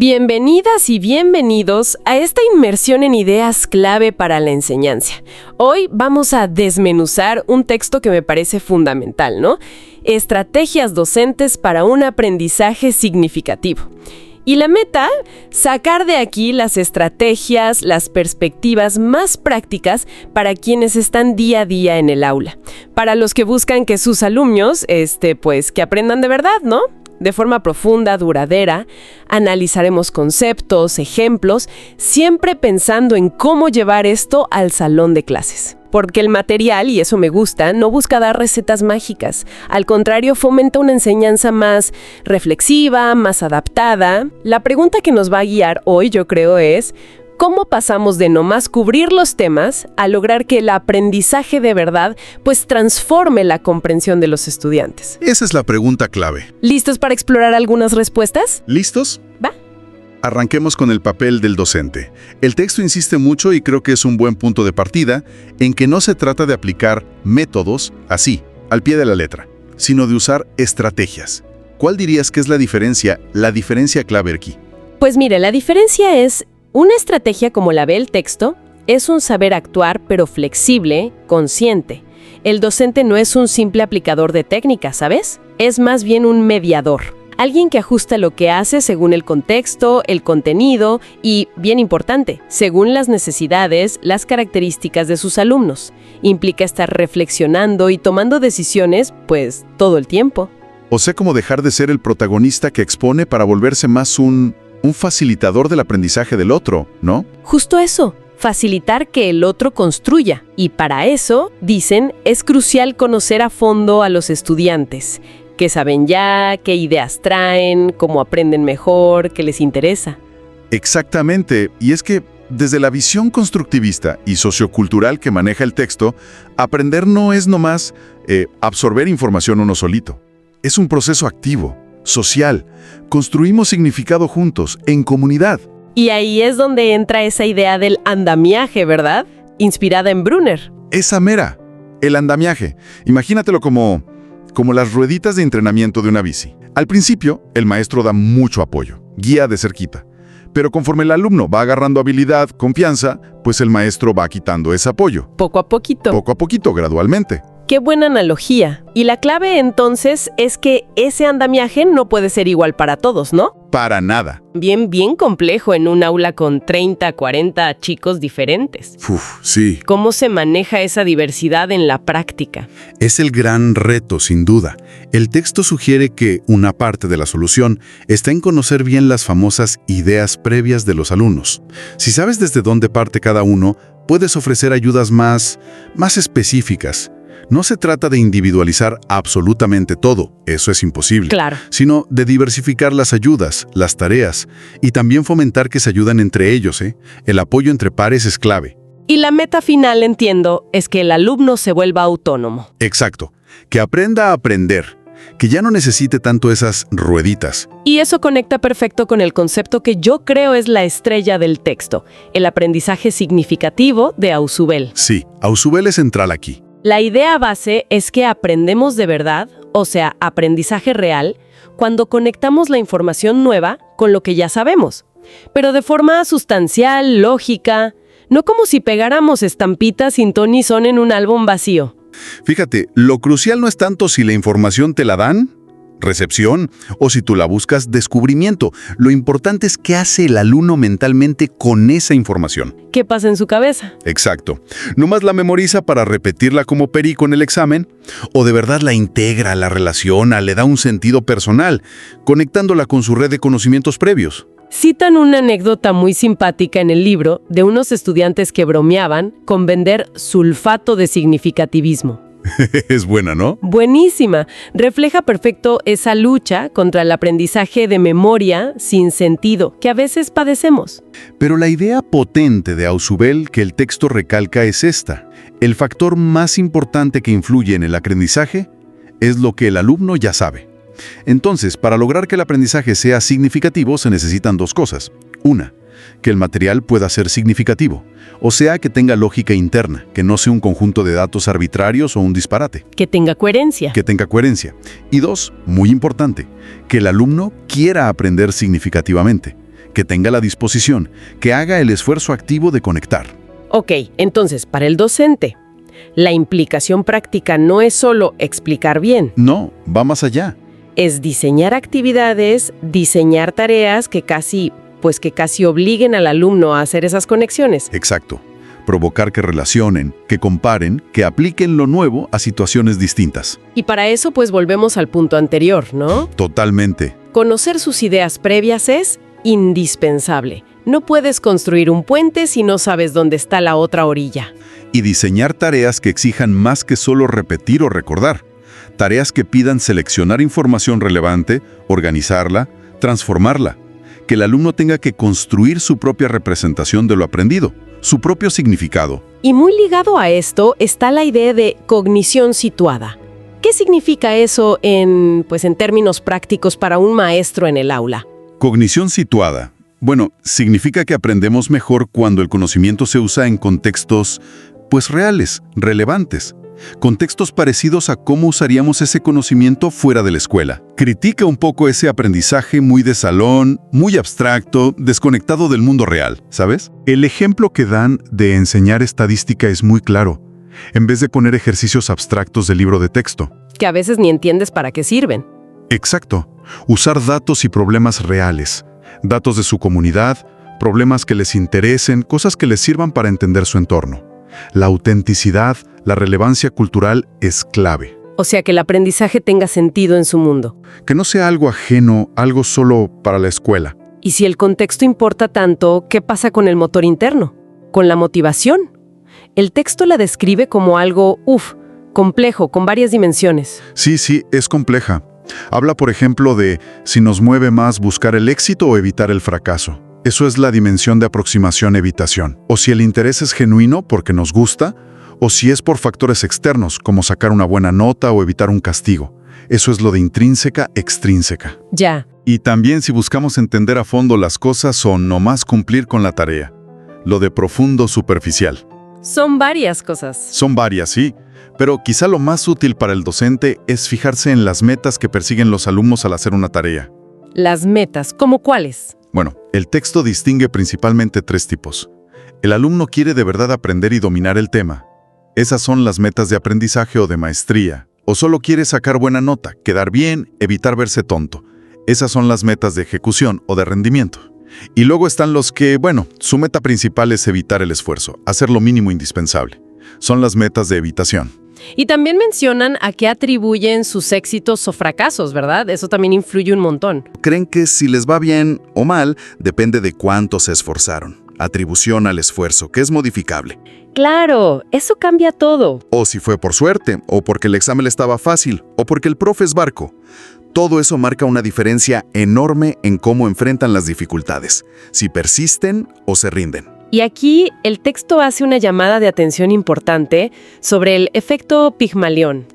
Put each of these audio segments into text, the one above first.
Bienvenidas y bienvenidos a esta inmersión en ideas clave para la enseñanza. Hoy vamos a desmenuzar un texto que me parece fundamental, ¿no? Estrategias docentes para un aprendizaje significativo. Y la meta, sacar de aquí las estrategias, las perspectivas más prácticas para quienes están día a día en el aula. Para los que buscan que sus alumnos, que aprendan de verdad, ¿no? De forma profunda, duradera, analizaremos conceptos, ejemplos, siempre pensando en cómo llevar esto al salón de clases. Porque el material, y eso me gusta, no busca dar recetas mágicas. Al contrario, fomenta una enseñanza más reflexiva, más adaptada. La pregunta que nos va a guiar hoy, yo creo, es ¿cómo pasamos de nomás cubrir los temas a lograr que el aprendizaje de verdad pues transforme la comprensión de los estudiantes? Esa es la pregunta clave. ¿Listos para explorar algunas respuestas? ¿Listos? Va. Arranquemos con el papel del docente. El texto insiste mucho y creo que es un buen punto de partida en que no se trata de aplicar métodos así, al pie de la letra, sino de usar estrategias. ¿Cuál dirías que es la diferencia clave aquí? Pues mire, la diferencia es una estrategia como la ve el texto, es un saber actuar pero flexible, consciente. El docente no es un simple aplicador de técnicas, ¿sabes? Es más bien un mediador. Alguien que ajusta lo que hace según el contexto, el contenido y, bien importante, según las necesidades, las características de sus alumnos. Implica estar reflexionando y tomando decisiones, pues, todo el tiempo. O sea, como dejar de ser el protagonista que expone para volverse más un facilitador del aprendizaje del otro, ¿no? Justo eso, facilitar que el otro construya. Y para eso, dicen, es crucial conocer a fondo a los estudiantes. ¿Qué saben ya? ¿Qué ideas traen? ¿Cómo aprenden mejor? ¿Qué les interesa? Exactamente, y es que desde la visión constructivista y sociocultural que maneja el texto, aprender no es nomás absorber información uno solito. Es un proceso activo, social. Construimos significado juntos, en comunidad. Y ahí es donde entra esa idea del andamiaje, ¿verdad? Inspirada en Brunner. Esa mera, el andamiaje. Imagínatelo como las rueditas de entrenamiento de una bici. Al principio, el maestro da mucho apoyo, guía de cerquita. Pero conforme el alumno va agarrando habilidad, confianza, pues el maestro va quitando ese apoyo. Poco a poquito, gradualmente. Qué buena analogía. Y la clave entonces es que ese andamiaje no puede ser igual para todos, ¿no? Para nada. Bien complejo en un aula con 30, 40 chicos diferentes. Sí. ¿Cómo se maneja esa diversidad en la práctica? Es el gran reto, sin duda. El texto sugiere que una parte de la solución está en conocer bien las famosas ideas previas de los alumnos. Si sabes desde dónde parte cada uno, puedes ofrecer ayudas más específicas. No se trata de individualizar absolutamente todo, eso es imposible. Claro. Sino de diversificar las ayudas, las tareas, y también fomentar que se ayudan entre ellos, El apoyo entre pares es clave. Y la meta final, entiendo, es que el alumno se vuelva autónomo. Exacto. Que aprenda a aprender, que ya no necesite tanto esas rueditas. Y eso conecta perfecto con el concepto que yo creo es la estrella del texto, el aprendizaje significativo de Ausubel. Sí, Ausubel es central aquí. La idea base es que aprendemos de verdad, o sea, aprendizaje real, cuando conectamos la información nueva con lo que ya sabemos, pero de forma sustancial, lógica, no como si pegáramos estampitas sin ton ni son en un álbum vacío. Fíjate, lo crucial no es tanto si la información te la dan, recepción, o si tú la buscas, descubrimiento. Lo importante es qué hace el alumno mentalmente con esa información. ¿Qué pasa en su cabeza? Exacto. ¿No más la memoriza para repetirla como perico en el examen? ¿O de verdad la integra, la relaciona, le da un sentido personal, conectándola con su red de conocimientos previos? Citan una anécdota muy simpática en el libro de unos estudiantes que bromeaban con vender sulfato de significativismo. Es buena, ¿no? Buenísima. Refleja perfecto esa lucha contra el aprendizaje de memoria sin sentido que a veces padecemos. Pero la idea potente de Ausubel que el texto recalca es esta. El factor más importante que influye en el aprendizaje es lo que el alumno ya sabe. Entonces, para lograr que el aprendizaje sea significativo se necesitan dos cosas. Una, que el material pueda ser significativo, o sea, que tenga lógica interna, que no sea un conjunto de datos arbitrarios o un disparate. Que tenga coherencia. Y dos, muy importante, que el alumno quiera aprender significativamente, que tenga la disposición, que haga el esfuerzo activo de conectar. Ok, entonces, para el docente, la implicación práctica no es solo explicar bien, No, va más allá. es diseñar actividades, diseñar tareas que casi obliguen al alumno a hacer esas conexiones. Exacto. Provocar que relacionen, que comparen, que apliquen lo nuevo a situaciones distintas. Y para eso, pues volvemos al punto anterior, ¿no? Totalmente. Conocer sus ideas previas es indispensable. No puedes construir un puente si no sabes dónde está la otra orilla. Y diseñar tareas que exijan más que solo repetir o recordar. Tareas que pidan seleccionar información relevante, organizarla, transformarla. Que el alumno tenga que construir su propia representación de lo aprendido, su propio significado. Y muy ligado a esto está la idea de cognición situada. ¿Qué significa eso en términos prácticos para un maestro en el aula? Cognición situada. Bueno, significa que aprendemos mejor cuando el conocimiento se usa en contextos, reales, relevantes. Contextos parecidos a cómo usaríamos ese conocimiento fuera de la escuela. Critica un poco ese aprendizaje muy de salón, muy abstracto, desconectado del mundo real, ¿sabes? El ejemplo que dan de enseñar estadística es muy claro, en vez de poner ejercicios abstractos del libro de texto. Que a veces ni entiendes para qué sirven. Exacto. Usar datos y problemas reales. Datos de su comunidad, problemas que les interesen, cosas que les sirvan para entender su entorno. La autenticidad, la relevancia cultural es clave. O sea, que el aprendizaje tenga sentido en su mundo. Que no sea algo ajeno, algo solo para la escuela. Y si el contexto importa tanto, ¿qué pasa con el motor interno? ¿Con la motivación? El texto la describe como algo, complejo, con varias dimensiones. Sí, es compleja. Habla, por ejemplo, de si nos mueve más buscar el éxito o evitar el fracaso. Eso es la dimensión de aproximación-evitación. O si el interés es genuino porque nos gusta, o si es por factores externos, como sacar una buena nota o evitar un castigo. Eso es lo de intrínseca-extrínseca. Ya. Y también si buscamos entender a fondo las cosas o nomás cumplir con la tarea. Lo de profundo-superficial. Son varias cosas. Son varias, sí. Pero quizá lo más útil para el docente es fijarse en las metas que persiguen los alumnos al hacer una tarea. Las metas, ¿cómo cuáles? Bueno, el texto distingue principalmente 3 tipos. El alumno quiere de verdad aprender y dominar el tema. Esas son las metas de aprendizaje o de maestría. O solo quiere sacar buena nota, quedar bien, evitar verse tonto. Esas son las metas de ejecución o de rendimiento. Y luego están los que, su meta principal es evitar el esfuerzo, hacer lo mínimo indispensable. Son las metas de evitación. Y también mencionan a qué atribuyen sus éxitos o fracasos, ¿verdad? Eso también influye un montón. Creen que si les va bien o mal, depende de cuánto se esforzaron. Atribución al esfuerzo, que es modificable. Claro, eso cambia todo. O si fue por suerte, o porque el examen estaba fácil, o porque el profe es barco. Todo eso marca una diferencia enorme en cómo enfrentan las dificultades, si persisten o se rinden. Y aquí el texto hace una llamada de atención importante sobre el efecto Pigmalión.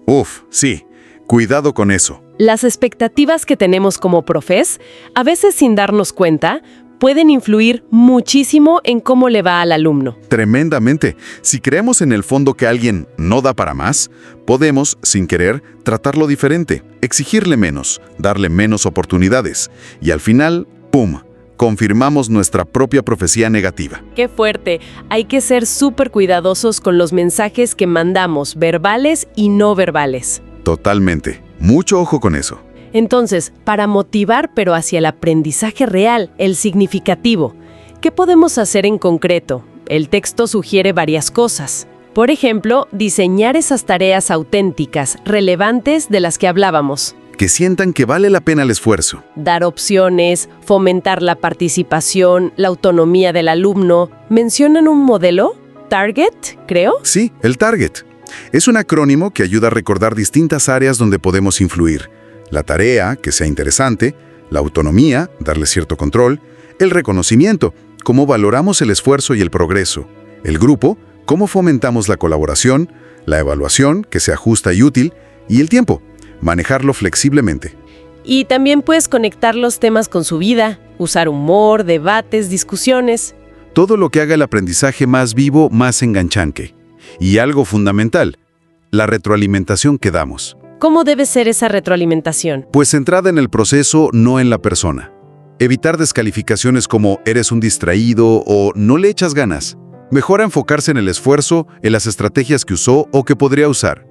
Sí, cuidado con eso. Las expectativas que tenemos como profes, a veces sin darnos cuenta, pueden influir muchísimo en cómo le va al alumno. Tremendamente. Si creemos en el fondo que alguien no da para más, podemos, sin querer, tratarlo diferente, exigirle menos, darle menos oportunidades. Y al final, ¡pum!, confirmamos nuestra propia profecía negativa. ¡Qué fuerte! Hay que ser súper cuidadosos con los mensajes que mandamos, verbales y no verbales. Totalmente. Mucho ojo con eso. Entonces, para motivar pero hacia el aprendizaje real, el significativo, ¿qué podemos hacer en concreto? El texto sugiere varias cosas. Por ejemplo, diseñar esas tareas auténticas, relevantes de las que hablábamos. Que sientan que vale la pena el esfuerzo. Dar opciones, fomentar la participación, la autonomía del alumno. ¿Mencionan un modelo? ¿Target, creo? Sí, el Target. Es un acrónimo que ayuda a recordar distintas áreas donde podemos influir. La tarea, que sea interesante, la autonomía, darle cierto control, el reconocimiento, cómo valoramos el esfuerzo y el progreso, el grupo, cómo fomentamos la colaboración, la evaluación, que sea justa y útil, y el tiempo, manejarlo flexiblemente. Y también puedes conectar los temas con su vida, usar humor, debates, discusiones. Todo lo que haga el aprendizaje más vivo, más enganchante. Y algo fundamental, la retroalimentación que damos. ¿Cómo debe ser esa retroalimentación? Pues centrada en el proceso, no en la persona. Evitar descalificaciones como eres un distraído o no le echas ganas. Mejora enfocarse en el esfuerzo, en las estrategias que usó o que podría usar.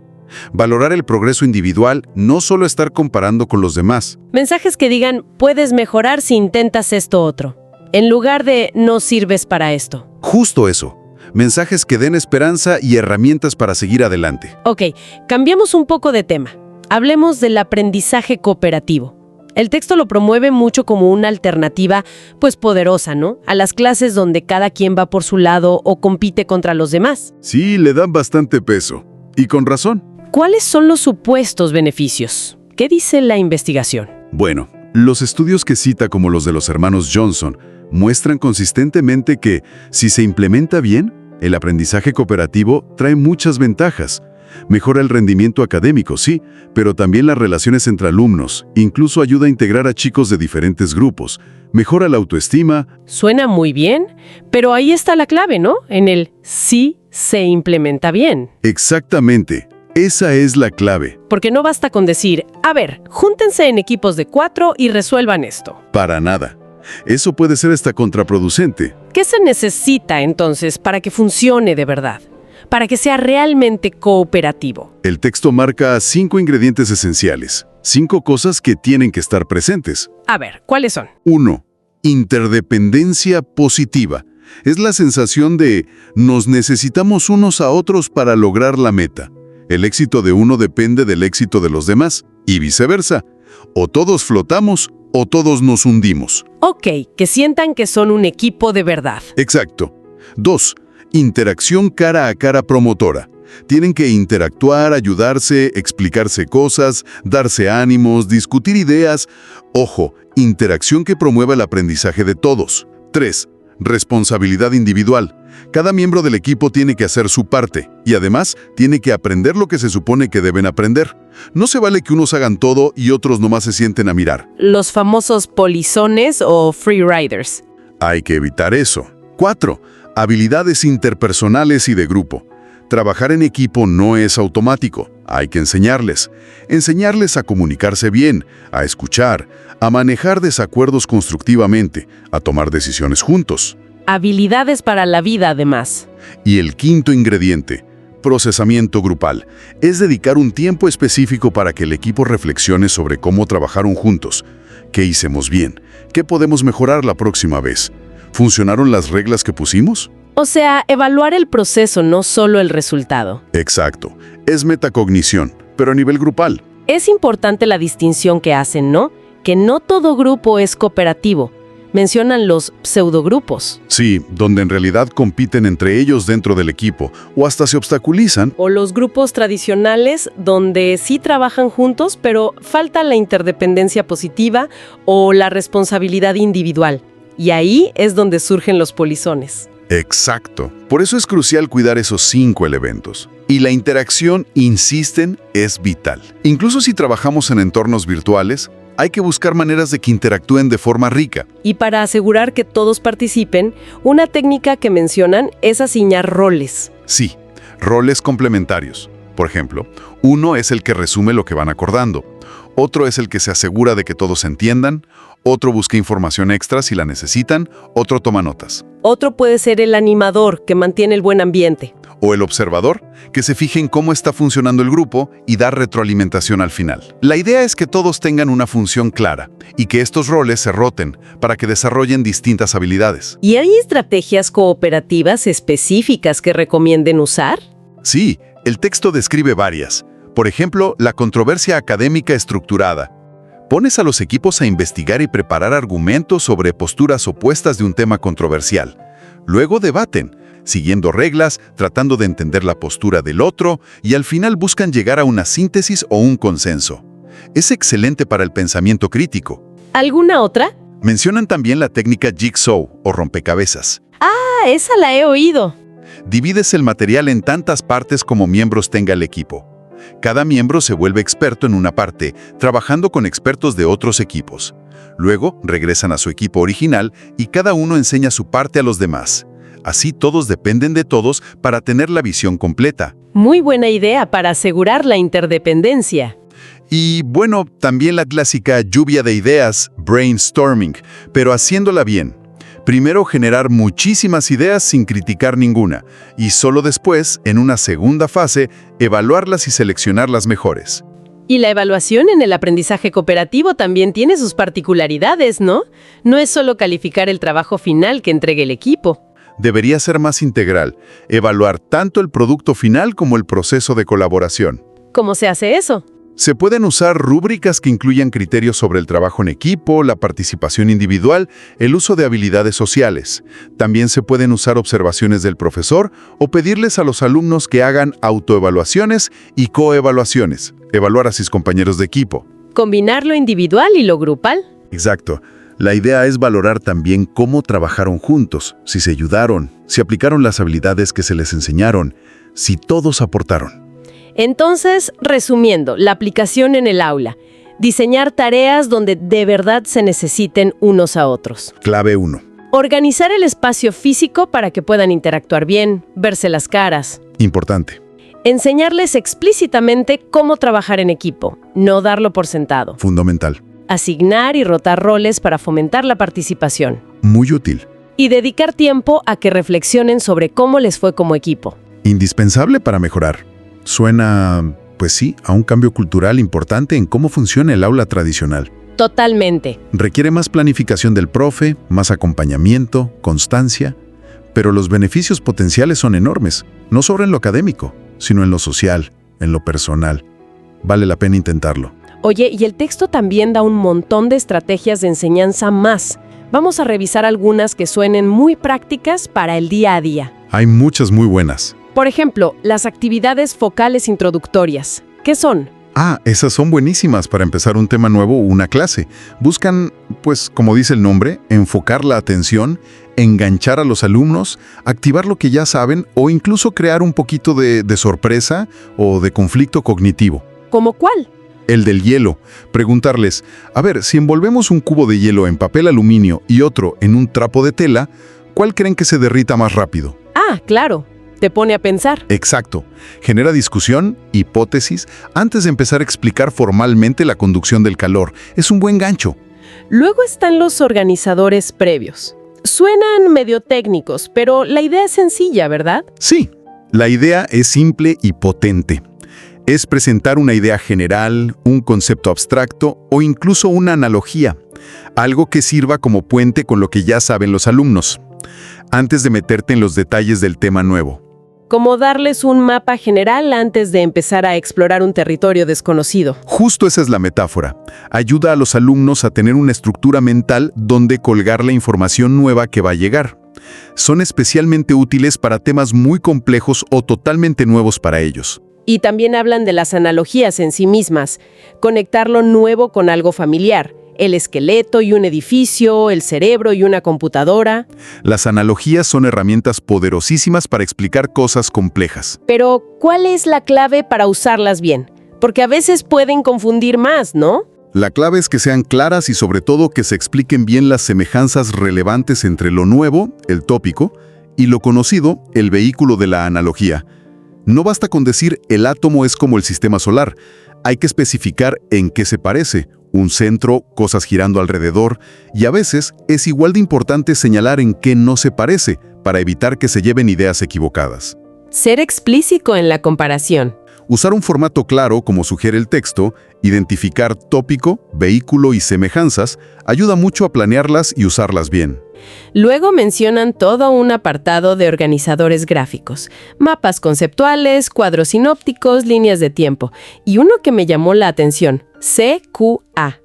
Valorar el progreso individual, no solo estar comparando con los demás. Mensajes que digan, puedes mejorar si intentas esto otro, en lugar de no sirves para esto. Justo eso. Mensajes que den esperanza y herramientas para seguir adelante. Ok, cambiemos un poco de tema. Hablemos del aprendizaje cooperativo. El texto lo promueve mucho como una alternativa, pues poderosa, ¿no? A las clases donde cada quien va por su lado o compite contra los demás. Sí, le dan bastante peso. Y con razón. ¿Cuáles son los supuestos beneficios? ¿Qué dice la investigación? Bueno, los estudios que cita, como los de los hermanos Johnson, muestran consistentemente que, si se implementa bien, el aprendizaje cooperativo trae muchas ventajas. Mejora el rendimiento académico, sí, pero también las relaciones entre alumnos. Incluso ayuda a integrar a chicos de diferentes grupos. Mejora la autoestima. Suena muy bien, pero ahí está la clave, ¿no? En el sí se implementa bien. Exactamente. Esa es la clave. Porque no basta con decir, a ver, júntense en equipos de 4 y resuelvan esto. Para nada. Eso puede ser hasta contraproducente. ¿Qué se necesita entonces para que funcione de verdad? Para que sea realmente cooperativo. El texto marca 5 ingredientes esenciales. 5 cosas que tienen que estar presentes. A ver, ¿cuáles son? 1. Interdependencia positiva. Es la sensación de nos necesitamos unos a otros para lograr la meta. El éxito de uno depende del éxito de los demás, y viceversa. O todos flotamos, o todos nos hundimos. Ok, que sientan que son un equipo de verdad. Exacto. 2. Interacción cara a cara promotora. Tienen que interactuar, ayudarse, explicarse cosas, darse ánimos, discutir ideas. Ojo, interacción que promueva el aprendizaje de todos. 3. Responsabilidad individual. Cada miembro del equipo tiene que hacer su parte y además tiene que aprender lo que se supone que deben aprender. No se vale que unos hagan todo y otros nomás se sienten a mirar. Los famosos polizones o free riders. Hay que evitar eso. 4. Habilidades interpersonales y de grupo. Trabajar en equipo no es automático. Hay que enseñarles. Enseñarles a comunicarse bien, a escuchar, a manejar desacuerdos constructivamente, a tomar decisiones juntos. Habilidades para la vida, además. Y el quinto ingrediente, procesamiento grupal, es dedicar un tiempo específico para que el equipo reflexione sobre cómo trabajaron juntos. ¿Qué hicimos bien? ¿Qué podemos mejorar la próxima vez? ¿Funcionaron las reglas que pusimos? O sea, evaluar el proceso, no solo el resultado. Exacto. Es metacognición, pero a nivel grupal. Es importante la distinción que hacen, ¿no? Que no todo grupo es cooperativo. Mencionan los pseudogrupos. Sí, donde en realidad compiten entre ellos dentro del equipo, o hasta se obstaculizan. O los grupos tradicionales, donde sí trabajan juntos, pero falta la interdependencia positiva o la responsabilidad individual. Y ahí es donde surgen los polizones. Exacto. Por eso es crucial cuidar esos 5 elementos. Y la interacción, insisten, es vital. Incluso si trabajamos en entornos virtuales, hay que buscar maneras de que interactúen de forma rica. Y para asegurar que todos participen, una técnica que mencionan es asignar roles. Sí, roles complementarios. Por ejemplo, uno es el que resume lo que van acordando. Otro es el que se asegura de que todos entiendan. Otro busca información extra si la necesitan. Otro toma notas. Otro puede ser el animador, que mantiene el buen ambiente. O el observador, que se fije en cómo está funcionando el grupo y da retroalimentación al final. La idea es que todos tengan una función clara y que estos roles se roten para que desarrollen distintas habilidades. ¿Y hay estrategias cooperativas específicas que recomienden usar? Sí, el texto describe varias. Por ejemplo, la controversia académica estructurada. Pones a los equipos a investigar y preparar argumentos sobre posturas opuestas de un tema controversial. Luego debaten, siguiendo reglas, tratando de entender la postura del otro y al final buscan llegar a una síntesis o un consenso. Es excelente para el pensamiento crítico. ¿Alguna otra? Mencionan también la técnica Jigsaw o rompecabezas. Ah, esa la he oído. Divides el material en tantas partes como miembros tenga el equipo. Cada miembro se vuelve experto en una parte, trabajando con expertos de otros equipos. Luego regresan a su equipo original y cada uno enseña su parte a los demás. Así todos dependen de todos para tener la visión completa. Muy buena idea para asegurar la interdependencia. Y bueno, también la clásica lluvia de ideas, brainstorming, pero haciéndola bien. Primero generar muchísimas ideas sin criticar ninguna, y solo después, en una segunda fase, evaluarlas y seleccionar las mejores. Y la evaluación en el aprendizaje cooperativo también tiene sus particularidades, ¿no? No es solo calificar el trabajo final que entregue el equipo. Debería ser más integral, evaluar tanto el producto final como el proceso de colaboración. ¿Cómo se hace eso? Se pueden usar rúbricas que incluyan criterios sobre el trabajo en equipo, la participación individual, el uso de habilidades sociales. También se pueden usar observaciones del profesor o pedirles a los alumnos que hagan autoevaluaciones y coevaluaciones, evaluar a sus compañeros de equipo. Combinar lo individual y lo grupal. Exacto. La idea es valorar también cómo trabajaron juntos, si se ayudaron, si aplicaron las habilidades que se les enseñaron, si todos aportaron. Entonces, resumiendo, la aplicación en el aula. Diseñar tareas donde de verdad se necesiten unos a otros. Clave 1. Organizar el espacio físico para que puedan interactuar bien, verse las caras. Importante. Enseñarles explícitamente cómo trabajar en equipo, no darlo por sentado. Fundamental. Asignar y rotar roles para fomentar la participación. Muy útil. Y dedicar tiempo a que reflexionen sobre cómo les fue como equipo. Indispensable para mejorar. Suena, pues sí, a un cambio cultural importante en cómo funciona el aula tradicional. Totalmente. Requiere más planificación del profe, más acompañamiento, constancia, pero los beneficios potenciales son enormes, no solo en lo académico, sino en lo social, en lo personal. Vale la pena intentarlo. Oye, y el texto también da un montón de estrategias de enseñanza más. Vamos a revisar algunas que suenen muy prácticas para el día a día. Hay muchas muy buenas. Por ejemplo, las actividades focales introductorias. ¿Qué son? Esas son buenísimas para empezar un tema nuevo o una clase. Buscan, pues, como dice el nombre, enfocar la atención, enganchar a los alumnos, activar lo que ya saben o incluso crear un poquito de sorpresa o de conflicto cognitivo. ¿Cómo cuál? El del hielo. Preguntarles, a ver, si envolvemos un cubo de hielo en papel aluminio y otro en un trapo de tela, ¿cuál creen que se derrita más rápido? Claro. Te pone a pensar. Exacto. Genera discusión, hipótesis, antes de empezar a explicar formalmente la conducción del calor. Es un buen gancho. Luego están los organizadores previos. Suenan medio técnicos, pero la idea es sencilla, ¿verdad? Sí, la idea es simple y potente. Es presentar una idea general, un concepto abstracto o incluso una analogía, algo que sirva como puente con lo que ya saben los alumnos, antes de meterte en los detalles del tema nuevo. Como darles un mapa general antes de empezar a explorar un territorio desconocido. Justo esa es la metáfora. Ayuda a los alumnos a tener una estructura mental donde colgar la información nueva que va a llegar. Son especialmente útiles para temas muy complejos o totalmente nuevos para ellos. Y también hablan de las analogías en sí mismas, conectar lo nuevo con algo familiar. El esqueleto y un edificio, el cerebro y una computadora. Las analogías son herramientas poderosísimas para explicar cosas complejas. Pero, ¿cuál es la clave para usarlas bien? Porque a veces pueden confundir más, ¿no? La clave es que sean claras y sobre todo que se expliquen bien las semejanzas relevantes entre lo nuevo, el tópico, y lo conocido, el vehículo de la analogía. No basta con decir el átomo es como el sistema solar. Hay que especificar en qué se parece. Un centro, cosas girando alrededor, y a veces es igual de importante señalar en qué no se parece, para evitar que se lleven ideas equivocadas. Ser explícito en la comparación. Usar un formato claro, como sugiere el texto, identificar tópico, vehículo y semejanzas, ayuda mucho a planearlas y usarlas bien. Luego mencionan todo un apartado de organizadores gráficos, mapas conceptuales, cuadros sinópticos, líneas de tiempo, y uno que me llamó la atención, CQA.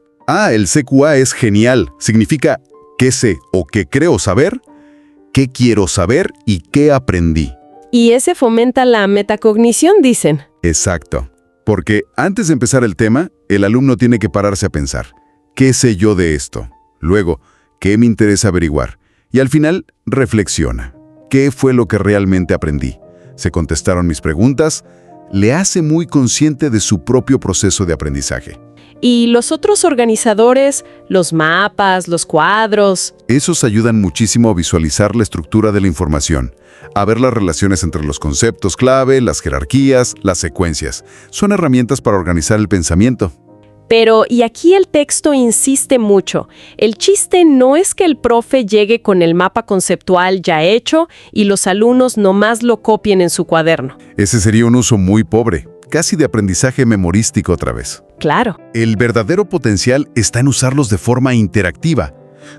El CQA es genial. Significa qué sé o qué creo saber, qué quiero saber y qué aprendí. Y ese fomenta la metacognición, dicen. Exacto. Porque antes de empezar el tema, el alumno tiene que pararse a pensar, ¿qué sé yo de esto? Luego, ¿qué me interesa averiguar? Y al final, reflexiona. ¿Qué fue lo que realmente aprendí? ¿Se contestaron mis preguntas? Le hace muy consciente de su propio proceso de aprendizaje. Y los otros organizadores, los mapas, los cuadros. Esos ayudan muchísimo a visualizar la estructura de la información, a ver las relaciones entre los conceptos clave, las jerarquías, las secuencias. Son herramientas para organizar el pensamiento. Pero, y aquí el texto insiste mucho, el chiste no es que el profe llegue con el mapa conceptual ya hecho y los alumnos nomás lo copien en su cuaderno. Ese sería un uso muy pobre, casi de aprendizaje memorístico otra vez. Claro. El verdadero potencial está en usarlos de forma interactiva.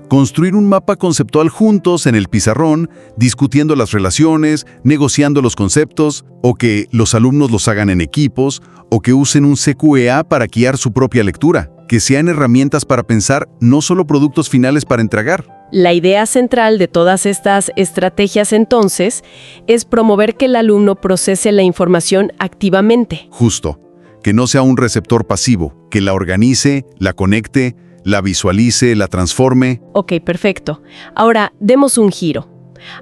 Construir un mapa conceptual juntos en el pizarrón, discutiendo las relaciones, negociando los conceptos, o que los alumnos los hagan en equipos, o que usen un CQEA para guiar su propia lectura, que sean herramientas para pensar, no solo productos finales para entregar. La idea central de todas estas estrategias, entonces, es promover que el alumno procese la información activamente. Justo, que no sea un receptor pasivo, que la organice, la conecte, la visualice, la transforme. Ok, perfecto. Ahora, demos un giro.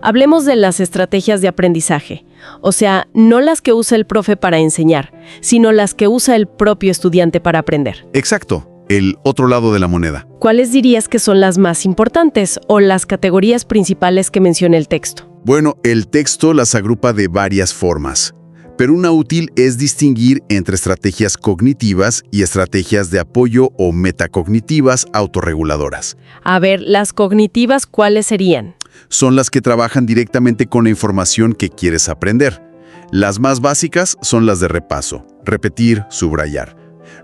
Hablemos de las estrategias de aprendizaje. O sea, no las que usa el profe para enseñar, sino las que usa el propio estudiante para aprender. Exacto, el otro lado de la moneda. ¿Cuáles dirías que son las más importantes o las categorías principales que menciona el texto? Bueno, el texto las agrupa de varias formas, pero una útil es distinguir entre estrategias cognitivas y estrategias de apoyo o metacognitivas autorreguladoras. A ver, las cognitivas, ¿cuáles serían? Son las que trabajan directamente con la información que quieres aprender. Las más básicas son las de repaso, repetir, subrayar.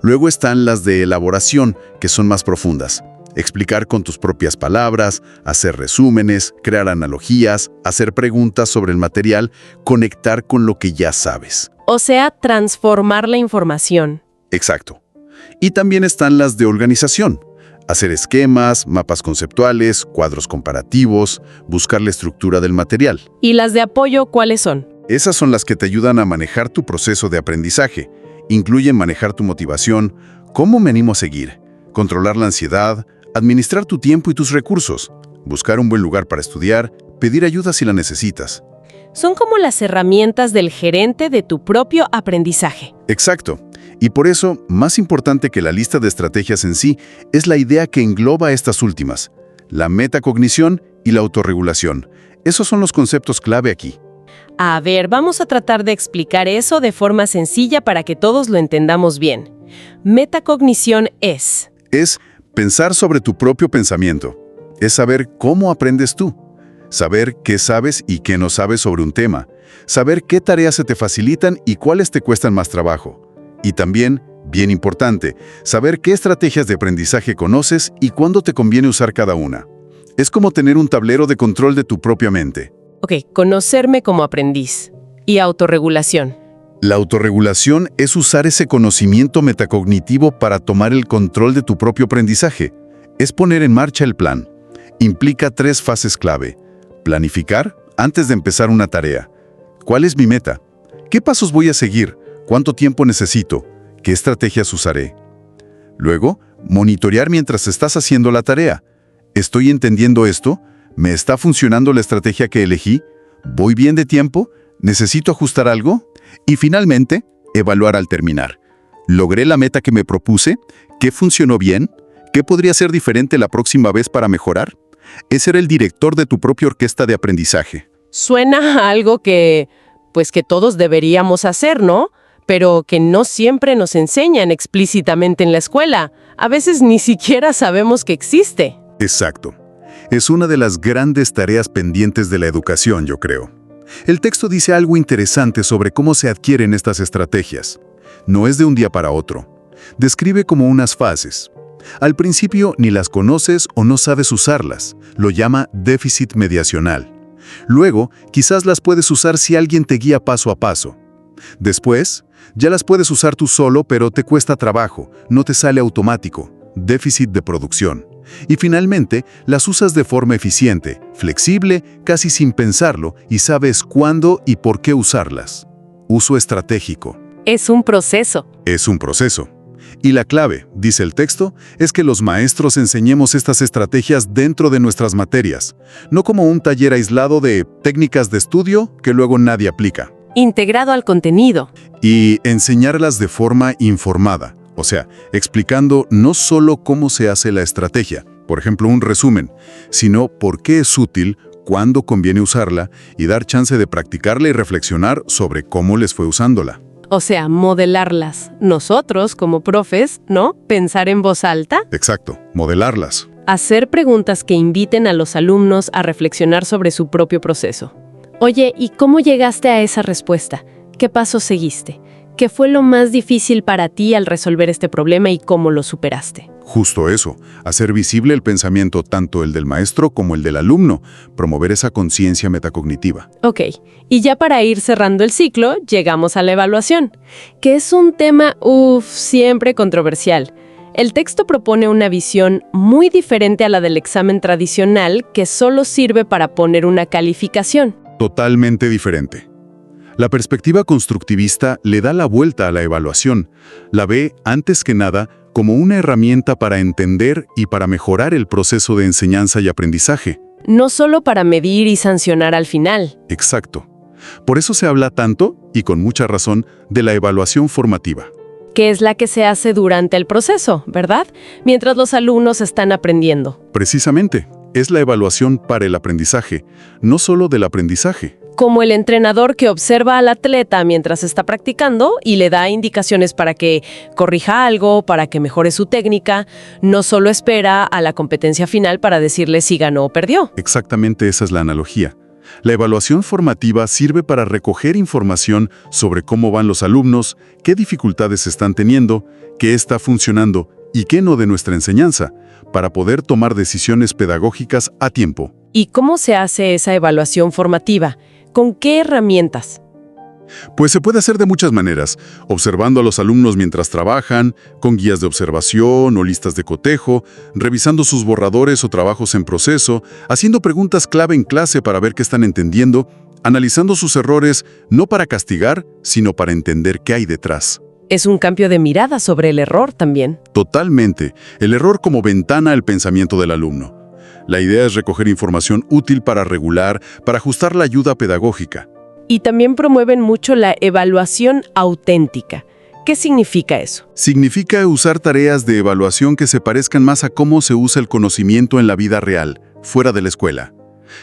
Luego están las de elaboración, que son más profundas. Explicar con tus propias palabras, hacer resúmenes, crear analogías, hacer preguntas sobre el material, conectar con lo que ya sabes. O sea, transformar la información. Exacto. Y también están las de organización. Hacer esquemas, mapas conceptuales, cuadros comparativos, buscar la estructura del material. ¿Y las de apoyo cuáles son? Esas son las que te ayudan a manejar tu proceso de aprendizaje. Incluyen manejar tu motivación, cómo me animo a seguir, controlar la ansiedad, administrar tu tiempo y tus recursos, buscar un buen lugar para estudiar, pedir ayuda si la necesitas. Son como las herramientas del gerente de tu propio aprendizaje. Exacto. Y por eso, más importante que la lista de estrategias en sí, es la idea que engloba estas últimas, la metacognición y la autorregulación. Esos son los conceptos clave aquí. A ver, vamos a tratar de explicar eso de forma sencilla para que todos lo entendamos bien. Metacognición es pensar sobre tu propio pensamiento. Es saber cómo aprendes tú. Saber qué sabes y qué no sabes sobre un tema. Saber qué tareas se te facilitan y cuáles te cuestan más trabajo. Y también, bien importante, saber qué estrategias de aprendizaje conoces y cuándo te conviene usar cada una. Es como tener un tablero de control de tu propia mente. Ok, conocerme como aprendiz. Y autorregulación. La autorregulación es usar ese conocimiento metacognitivo para tomar el control de tu propio aprendizaje. Es poner en marcha el plan. Implica 3 fases clave. Planificar antes de empezar una tarea. ¿Cuál es mi meta? ¿Qué pasos voy a seguir? ¿Cuánto tiempo necesito? ¿Qué estrategias usaré? Luego, monitorear mientras estás haciendo la tarea. ¿Estoy entendiendo esto? ¿Me está funcionando la estrategia que elegí? ¿Voy bien de tiempo? ¿Necesito ajustar algo? Y finalmente, evaluar al terminar. ¿Logré la meta que me propuse? ¿Qué funcionó bien? ¿Qué podría ser diferente la próxima vez para mejorar? Es ser el director de tu propia orquesta de aprendizaje. Suena a algo que todos deberíamos hacer, ¿no? Pero que no siempre nos enseñan explícitamente en la escuela. A veces ni siquiera sabemos que existe. Exacto. Es una de las grandes tareas pendientes de la educación, yo creo. El texto dice algo interesante sobre cómo se adquieren estas estrategias. No es de un día para otro. Describe como unas fases. Al principio ni las conoces o no sabes usarlas. Lo llama déficit mediacional. Luego, quizás las puedes usar si alguien te guía paso a paso. Después, ya las puedes usar tú solo, pero te cuesta trabajo, no te sale automático. Déficit de producción. Y finalmente, las usas de forma eficiente, flexible, casi sin pensarlo, y sabes cuándo y por qué usarlas. Uso estratégico. Es un proceso. Es un proceso. Y la clave, dice el texto, es que los maestros enseñemos estas estrategias dentro de nuestras materias, no como un taller aislado de técnicas de estudio que luego nadie aplica. Integrado al contenido. Y enseñarlas de forma informada, o sea, explicando no solo cómo se hace la estrategia, por ejemplo un resumen, sino por qué es útil, cuándo conviene usarla y dar chance de practicarla y reflexionar sobre cómo les fue usándola. O sea, modelarlas. Nosotros, como profes, ¿no? Pensar en voz alta. Exacto, modelarlas. Hacer preguntas que inviten a los alumnos a reflexionar sobre su propio proceso. Oye, ¿y cómo llegaste a esa respuesta? ¿Qué pasos seguiste? ¿Qué fue lo más difícil para ti al resolver este problema y cómo lo superaste? Justo eso, hacer visible el pensamiento tanto el del maestro como el del alumno, promover esa conciencia metacognitiva. Ok, y ya para ir cerrando el ciclo, llegamos a la evaluación, que es un tema, siempre controversial. El texto propone una visión muy diferente a la del examen tradicional que solo sirve para poner una calificación. Totalmente diferente. La perspectiva constructivista le da la vuelta a la evaluación. La ve, antes que nada, como una herramienta para entender y para mejorar el proceso de enseñanza y aprendizaje. No solo para medir y sancionar al final. Exacto. Por eso se habla tanto, y con mucha razón, de la evaluación formativa. Que es la que se hace durante el proceso, ¿verdad? Mientras los alumnos están aprendiendo. Precisamente, es la evaluación para el aprendizaje, no solo del aprendizaje. Como el entrenador que observa al atleta mientras está practicando y le da indicaciones para que corrija algo, para que mejore su técnica, no solo espera a la competencia final para decirle si ganó o perdió. Exactamente esa es la analogía. La evaluación formativa sirve para recoger información sobre cómo van los alumnos, qué dificultades están teniendo, qué está funcionando y qué no de nuestra enseñanza, para poder tomar decisiones pedagógicas a tiempo. ¿Y cómo se hace esa evaluación formativa? ¿Con qué herramientas? Pues se puede hacer de muchas maneras, observando a los alumnos mientras trabajan, con guías de observación o listas de cotejo, revisando sus borradores o trabajos en proceso, haciendo preguntas clave en clase para ver qué están entendiendo, analizando sus errores no para castigar, sino para entender qué hay detrás. Es un cambio de mirada sobre el error también. Totalmente, el error como ventana al pensamiento del alumno. La idea es recoger información útil para regular, para ajustar la ayuda pedagógica. Y también promueven mucho la evaluación auténtica. ¿Qué significa eso? Significa usar tareas de evaluación que se parezcan más a cómo se usa el conocimiento en la vida real, fuera de la escuela.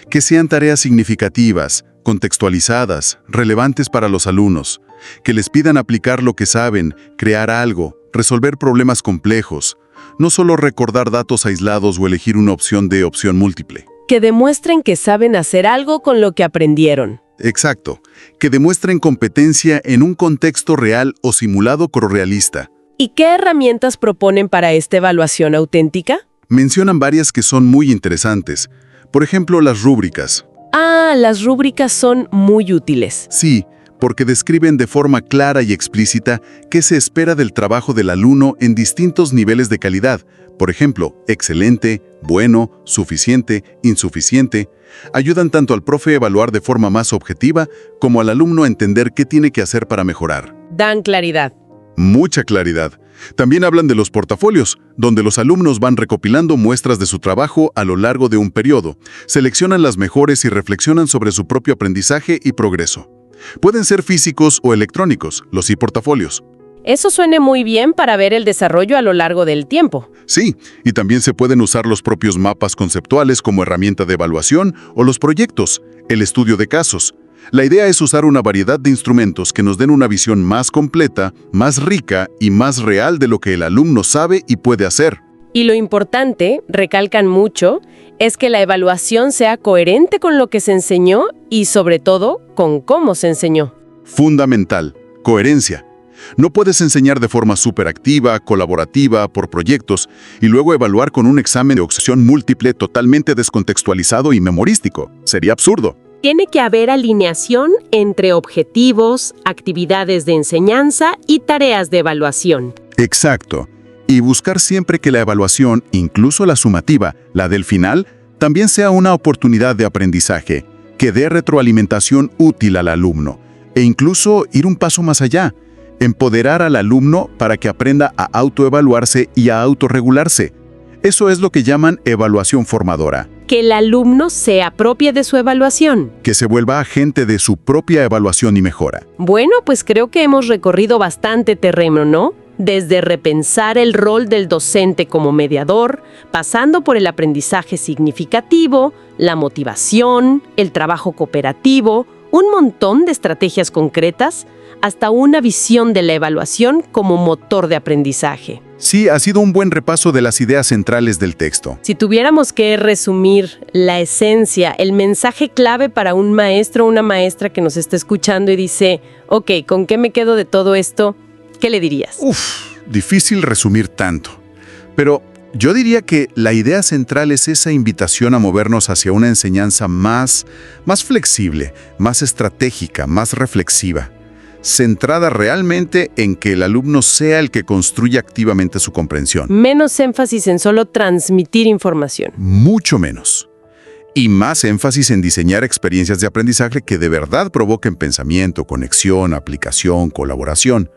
Que sean tareas significativas, contextualizadas, relevantes para los alumnos. Que les pidan aplicar lo que saben, crear algo, resolver problemas complejos. No solo recordar datos aislados o elegir una opción de opción múltiple. Que demuestren que saben hacer algo con lo que aprendieron. Exacto. Que demuestren competencia en un contexto real o simulado correalista. ¿Y qué herramientas proponen para esta evaluación auténtica? Mencionan varias que son muy interesantes. Por ejemplo, las rúbricas. Las rúbricas son muy útiles. Sí, porque describen de forma clara y explícita qué se espera del trabajo del alumno en distintos niveles de calidad. Por ejemplo, excelente, bueno, suficiente, insuficiente. Ayudan tanto al profe a evaluar de forma más objetiva como al alumno a entender qué tiene que hacer para mejorar. Dan claridad. Mucha claridad. También hablan de los portafolios, donde los alumnos van recopilando muestras de su trabajo a lo largo de un periodo, seleccionan las mejores y reflexionan sobre su propio aprendizaje y progreso. Pueden ser físicos o electrónicos, los e-portafolios. Eso suena muy bien para ver el desarrollo a lo largo del tiempo. Sí, y también se pueden usar los propios mapas conceptuales como herramienta de evaluación o los proyectos, el estudio de casos. La idea es usar una variedad de instrumentos que nos den una visión más completa, más rica y más real de lo que el alumno sabe y puede hacer. Y lo importante, recalcan mucho, es que la evaluación sea coherente con lo que se enseñó y, sobre todo, con cómo se enseñó. Fundamental, coherencia. No puedes enseñar de forma superactiva, colaborativa, por proyectos, y luego evaluar con un examen de opción múltiple totalmente descontextualizado y memorístico. Sería absurdo. Tiene que haber alineación entre objetivos, actividades de enseñanza y tareas de evaluación. Exacto. Y buscar siempre que la evaluación, incluso la sumativa, la del final, también sea una oportunidad de aprendizaje, que dé retroalimentación útil al alumno, e incluso ir un paso más allá, empoderar al alumno para que aprenda a autoevaluarse y a autorregularse. Eso es lo que llaman evaluación formadora. Que el alumno se apropie de su evaluación. Que se vuelva agente de su propia evaluación y mejora. Bueno, pues creo que hemos recorrido bastante terreno, ¿no? Desde repensar el rol del docente como mediador, pasando por el aprendizaje significativo, la motivación, el trabajo cooperativo un montón de estrategias concretas, hasta una visión de la evaluación como motor de aprendizaje. Sí, ha sido un buen repaso de las ideas centrales del texto. Si tuviéramos que resumir la esencia, el mensaje clave para un maestro o una maestra que nos está escuchando y dice, ok, ¿con qué me quedo de todo esto? ¿Qué le dirías? Difícil resumir tanto. Pero yo diría que la idea central es esa invitación a movernos hacia una enseñanza más flexible, más estratégica, más reflexiva, centrada realmente en que el alumno sea el que construya activamente su comprensión. Menos énfasis en solo transmitir información. Mucho menos. Y más énfasis en diseñar experiencias de aprendizaje que de verdad provoquen pensamiento, conexión, aplicación, colaboración.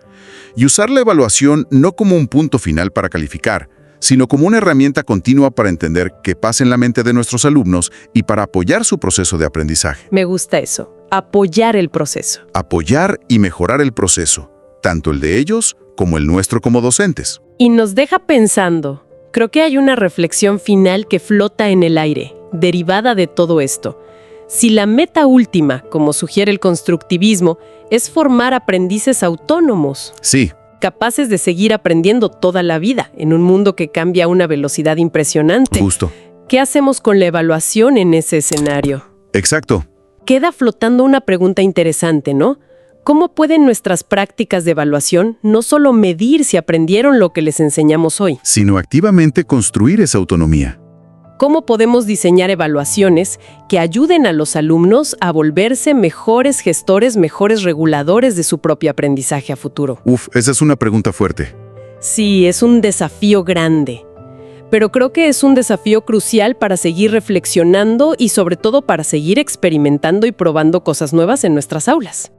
Y usar la evaluación no como un punto final para calificar, sino como una herramienta continua para entender qué pasa en la mente de nuestros alumnos y para apoyar su proceso de aprendizaje. Me gusta eso, apoyar el proceso. Apoyar y mejorar el proceso, tanto el de ellos como el nuestro como docentes. Y nos deja pensando. Creo que hay una reflexión final que flota en el aire, derivada de todo esto. Si la meta última, como sugiere el constructivismo, es formar aprendices autónomos, Sí, capaces de seguir aprendiendo toda la vida en un mundo que cambia a una velocidad impresionante. justo. ¿Qué hacemos con la evaluación en ese escenario? Exacto. Queda flotando una pregunta interesante, ¿no? ¿Cómo pueden nuestras prácticas de evaluación no solo medir si aprendieron lo que les enseñamos hoy? Sino activamente construir esa autonomía. ¿Cómo podemos diseñar evaluaciones que ayuden a los alumnos a volverse mejores gestores, mejores reguladores de su propio aprendizaje a futuro? Esa es una pregunta fuerte. Sí, es un desafío grande, pero creo que es un desafío crucial para seguir reflexionando y sobre todo para seguir experimentando y probando cosas nuevas en nuestras aulas.